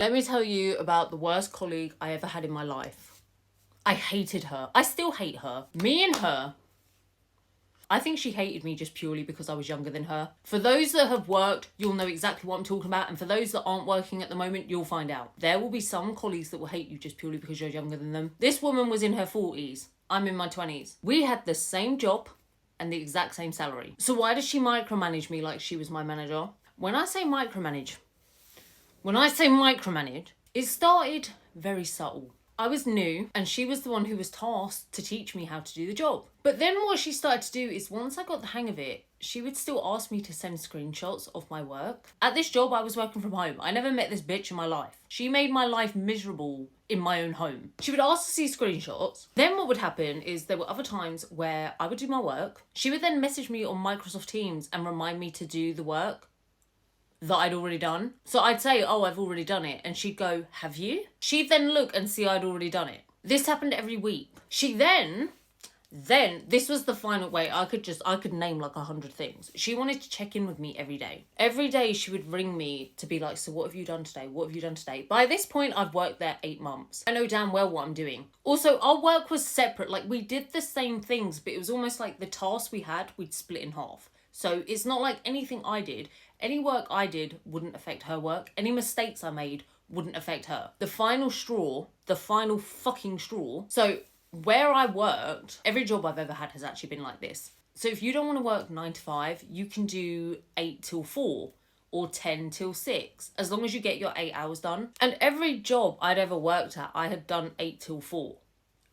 Let me tell you about the worst colleague I ever had in my life. I hated her. I still hate her. Me and her, I think she hated me just purely because I was younger than her. For those that have worked, you'll know exactly what I'm talking about. And for those that aren't working at the moment, you'll find out. There will be some colleagues that will hate you just purely because you're younger than them. This woman was in her 40s. I'm in my 20s. We had the same job and the exact same salary. So why does she micromanage me like she was my manager? When I say micromanage, it started very subtle. I was new and she was the one who was tasked to teach me how to do the job. But then what she started to do is once I got the hang of it, she would still ask me to send screenshots of my work. At this job, I was working from home. I never met this bitch in my life. She made my life miserable in my own home. She would ask to see screenshots. Then what would happen is there were other times where I would do my work. She would then message me on Microsoft Teams and remind me to do the work that I'd already done. So I'd say, oh, I've already done it. And she'd go, have you? She'd then look and see I'd already done it. This happened every week. She then, this was the final way. I could name like 100 things. She wanted to check in with me every day. Every day she would ring me to be like, so what have you done today? What have you done today? By this point, I've worked there 8 months. I know damn well what I'm doing. Also, our work was separate. Like we did the same things, but it was almost like the tasks we had, we'd split in half. So it's not like anything I did. Any work I did wouldn't affect her work. Any mistakes I made wouldn't affect her. The final fucking straw. So where I worked, every job I've ever had has actually been like this. So if you don't want to work 9 to 5, you can do 8 till 4 or 10 till 6, as long as you get your 8 hours done. And every job I'd ever worked at, I had done 8 till 4.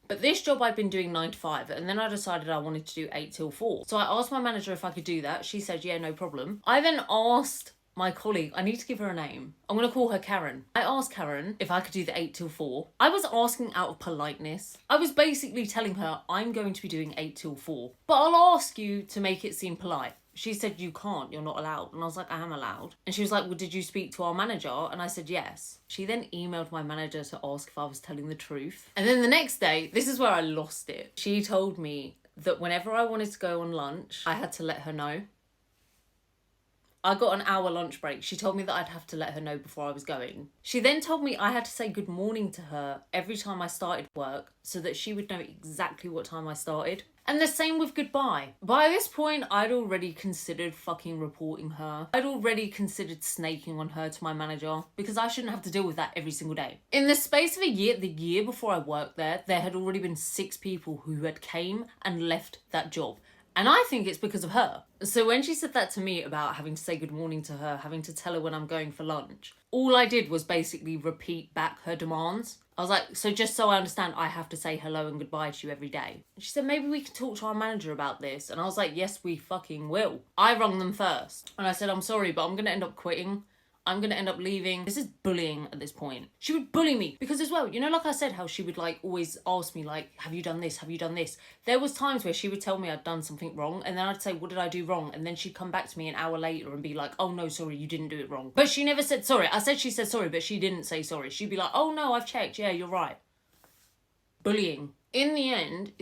But this job I'd been doing 9 to 5, and then I decided I wanted to do 8 till 4. So I asked my manager if I could do that. She said, yeah, no problem. I then asked my colleague, I need to give her a name. I'm going to call her Karen. I asked Karen if I could do the 8 till 4. I was asking out of politeness. I was basically telling her I'm going to be doing 8 till 4, but I'll ask you to make it seem polite. She said, you can't, you're not allowed. And I was like, I am allowed. And she was like, well, did you speak to our manager? And I said, yes. She then emailed my manager to ask if I was telling the truth. And then the next day, this is where I lost it. She told me that whenever I wanted to go on lunch, I had to let her know. I got an hour lunch break. She told me that I'd have to let her know before I was going. She then told me I had to say good morning to her every time I started work so that she would know exactly what time I started. And the same with goodbye. By this point, I'd already considered fucking reporting her. I'd already considered snaking on her to my manager because I shouldn't have to deal with that every single day. In the space of a year, the year before I worked there had already been 6 people who had came and left that job. And I think it's because of her. So when she said that to me about having to say good morning to her, having to tell her when I'm going for lunch, all I did was basically repeat back her demands. I was like, so just so I understand, I have to say hello and goodbye to you every day. She said, maybe we can talk to our manager about this. And I was like, yes, we fucking will. I rung them first. And I said, I'm sorry, but I'm going to end up quitting. I'm going to end up leaving. This is bullying at this point. She would bully me because as well, you know, like I said, how she would like always ask me like, have you done this? Have you done this? There was times where she would tell me I'd done something wrong. And then I'd say, what did I do wrong? And then she'd come back to me an hour later and be like, oh no, sorry, you didn't do it wrong. But she never said sorry. I said she said sorry, but she didn't say sorry. She'd be like, oh no, I've checked. Yeah, you're right. Bullying. In the end,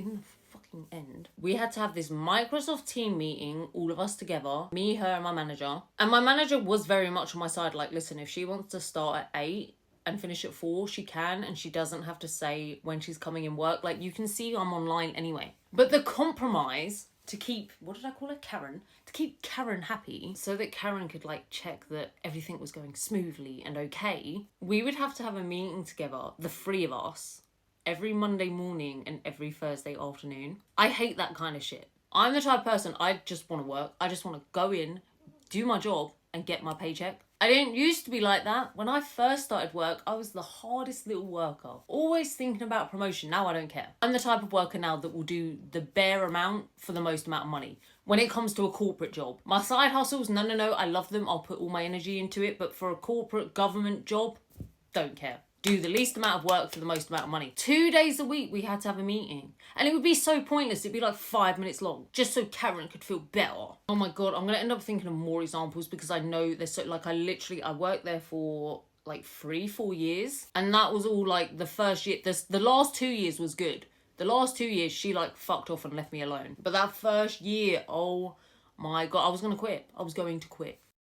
we had to have this Microsoft team meeting, all of us together, me, her, and my manager. And my manager was very much on my side, like, listen, if she wants to start at 8 and finish at 4, she can, and she doesn't have to say when she's coming in work. Like, you can see I'm online anyway. But the compromise to keep, what did I call her? Karen. To keep Karen happy, so that Karen could, like, check that everything was going smoothly and okay, we would have to have a meeting together, the 3 of us, every Monday morning and every Thursday afternoon. I hate that kind of shit. I'm the type of person, I just want to work. I just want to go in, do my job, and get my paycheck. I didn't used to be like that. When I first started work, I was the hardest little worker. Always thinking about promotion. Now I don't care. I'm the type of worker now that will do the bare amount for the most amount of money. When it comes to a corporate job. My side hustles, no, I love them. I'll put all my energy into it. But for a corporate government job, don't care. Do the least amount of work for the most amount of money. 2 days a week we had to have a meeting. And it would be so pointless. It'd be like 5 minutes long. Just so Karen could feel better. Oh my God, I'm going to end up thinking of more examples because I know there's so, like I worked there for like 3-4 years. And that was all like the first year. The last 2 years was good. The last 2 years she like fucked off and left me alone. But that first year, oh my God, I was going to quit.